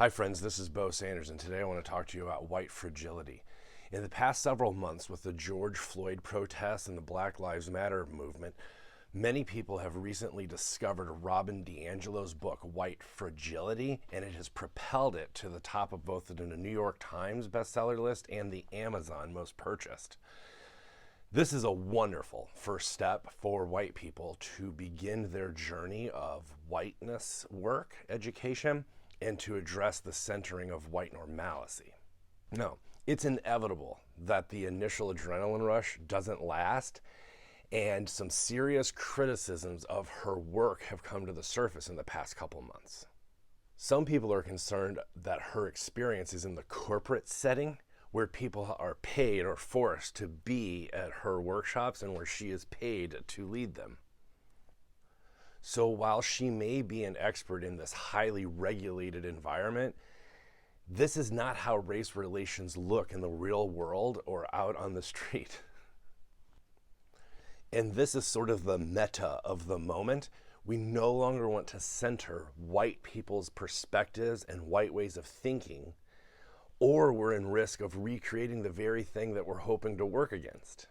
Hi friends, this is Bo Sanders, and today I want to talk to you about white fragility. In the past several months, with the George Floyd protests and the Black Lives Matter movement, many people have recently discovered Robin DiAngelo's book, White Fragility, and it has propelled it to the top of both the New York Times bestseller list and the Amazon most purchased. This is a wonderful first step for white people to begin their journey of whiteness work education and to address the centering of white normalcy. No, it's inevitable that the initial adrenaline rush doesn't last, and some serious criticisms of her work have come to the surface in the past couple months. Some people are concerned that her experience is in the corporate setting, where people are paid or forced to be at her workshops and where she is paid to lead them. So while she may be an expert in this highly regulated environment, this is not how race relations look in the real world or out on the street. And this is sort of the meta of the moment. We no longer want to center white people's perspectives and white ways of thinking, or we're in risk of recreating the very thing that we're hoping to work against.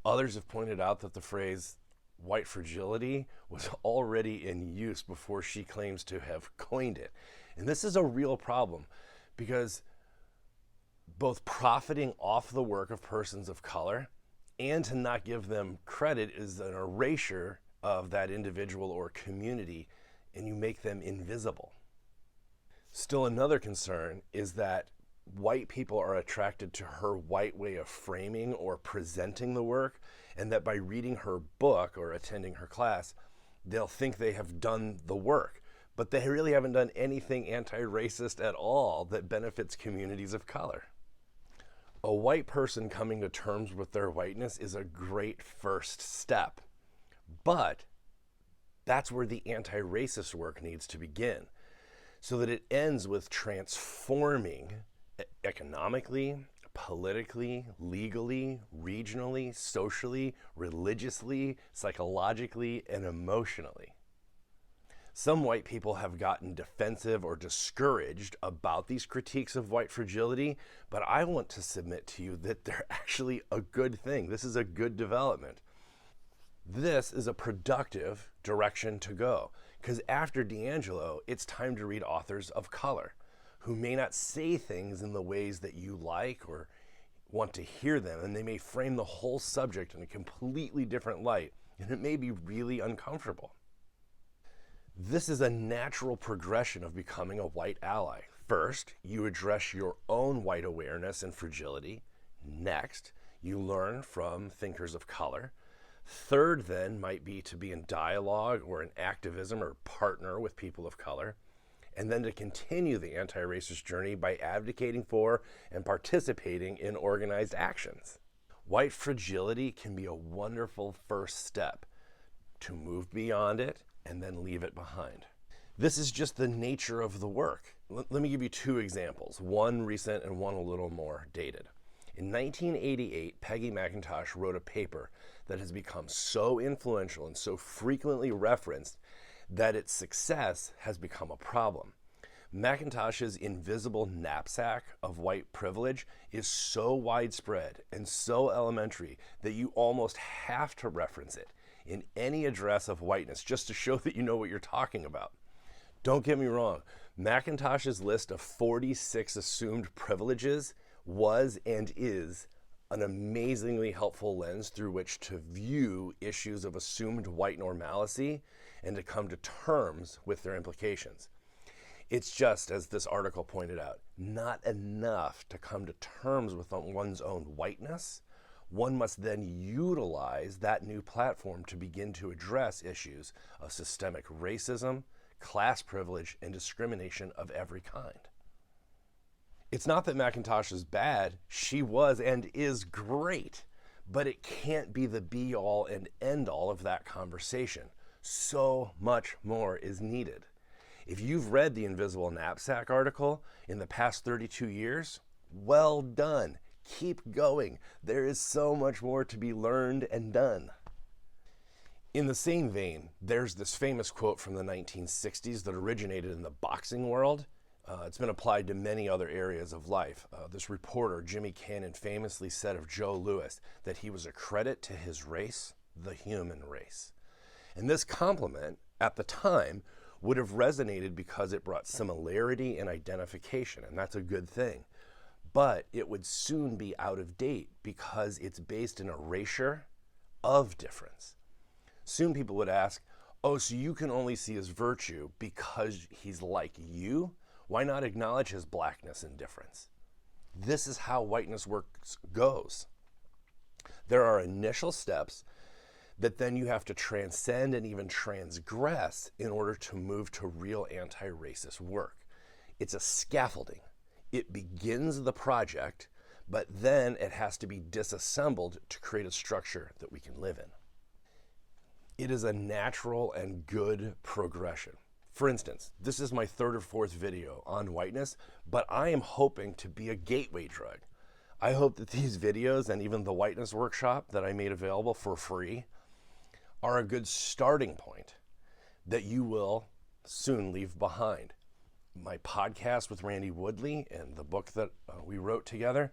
Others have pointed out that the phrase white fragility was already in use before she claims to have coined it. And this is a real problem because both profiting off the work of persons of color and to not give them credit is an erasure of that individual or community, and you make them invisible. Still, another concern is that white people are attracted to her white way of framing or presenting the work, and that by reading her book or attending her class, they'll think they have done the work, but they really haven't done anything anti-racist at all that benefits communities of color. A white person coming to terms with their whiteness is a great first step, but that's where the anti-racist work needs to begin, so that it ends with transforming economically, politically, legally, regionally, socially, religiously, psychologically, and emotionally. Some white people have gotten defensive or discouraged about these critiques of white fragility, but I want to submit to you that they're actually a good thing. This is a good development. This is a productive direction to go, because after DiAngelo, it's time to read authors of color who may not say things in the ways that you like or want to hear them, and they may frame the whole subject in a completely different light, and it may be really uncomfortable. This is a natural progression of becoming a white ally. First, you address your own white awareness and fragility. Next, you learn from thinkers of color. Third, then, might be to be in dialogue or in activism or partner with people of color, and then to continue the anti-racist journey by advocating for and participating in organized actions. White fragility can be a wonderful first step to move beyond it and then leave it behind. This is just the nature of the work. Let me give you two examples, one recent and one a little more dated. In 1988, Peggy McIntosh wrote a paper that has become so influential and so frequently referenced that its success has become a problem. McIntosh's invisible knapsack of white privilege is so widespread and so elementary that you almost have to reference it in any address of whiteness just to show that you know what you're talking about. Don't get me wrong, McIntosh's list of 46 assumed privileges was and is an amazingly helpful lens through which to view issues of assumed white normalcy and to come to terms with their implications. It's just, as this article pointed out, not enough to come to terms with one's own whiteness. One must then utilize that new platform to begin to address issues of systemic racism, class privilege, and discrimination of every kind. It's not that McIntosh is bad, she was and is great, but it can't be the be-all and end-all of that conversation. So much more is needed. If you've read the Invisible Knapsack article in the past 32 years, well done. Keep going. There is so much more to be learned and done. In the same vein, there's this famous quote from the 1960s that originated in the boxing world. It's been applied to many other areas of life. This reporter, Jimmy Cannon, famously said of Joe Louis that he was a credit to his race, the human race. And this compliment, at the time, would have resonated because it brought similarity and identification, and that's a good thing. But it would soon be out of date because it's based in a erasure of difference. Soon people would ask, oh, so you can only see his virtue because he's like you? Why not acknowledge his blackness and difference? This is how whiteness works goes. There are initial steps that then you have to transcend and even transgress in order to move to real anti-racist work. It's a scaffolding. It begins the project, but then it has to be disassembled to create a structure that we can live in. It is a natural and good progression. For instance, this is my third or fourth video on whiteness, but I am hoping to be a gateway drug. I hope that these videos and even the whiteness workshop that I made available for free are a good starting point that you will soon leave behind. My podcast with Randy Woodley and the book that we wrote together,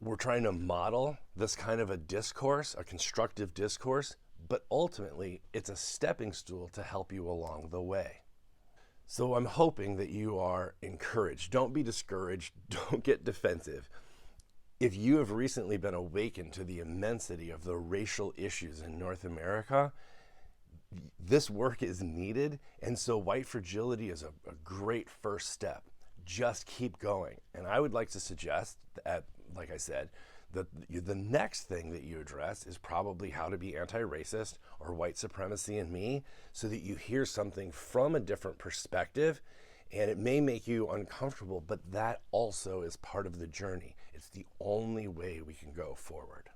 we're trying to model this kind of a discourse, a constructive discourse, but ultimately it's a stepping stool to help you along the way. So I'm hoping that you are encouraged. Don't be discouraged. Don't get defensive. If you have recently been awakened to the immensity of the racial issues in North America, this work is needed, and so white fragility is a great first step. Just keep going. And I would like to suggest that, like I said, that the next thing that you address is probably how to be anti-racist or white supremacy in me, so that you hear something from a different perspective, and it may make you uncomfortable, but that also is part of the journey. It's the only way we can go forward.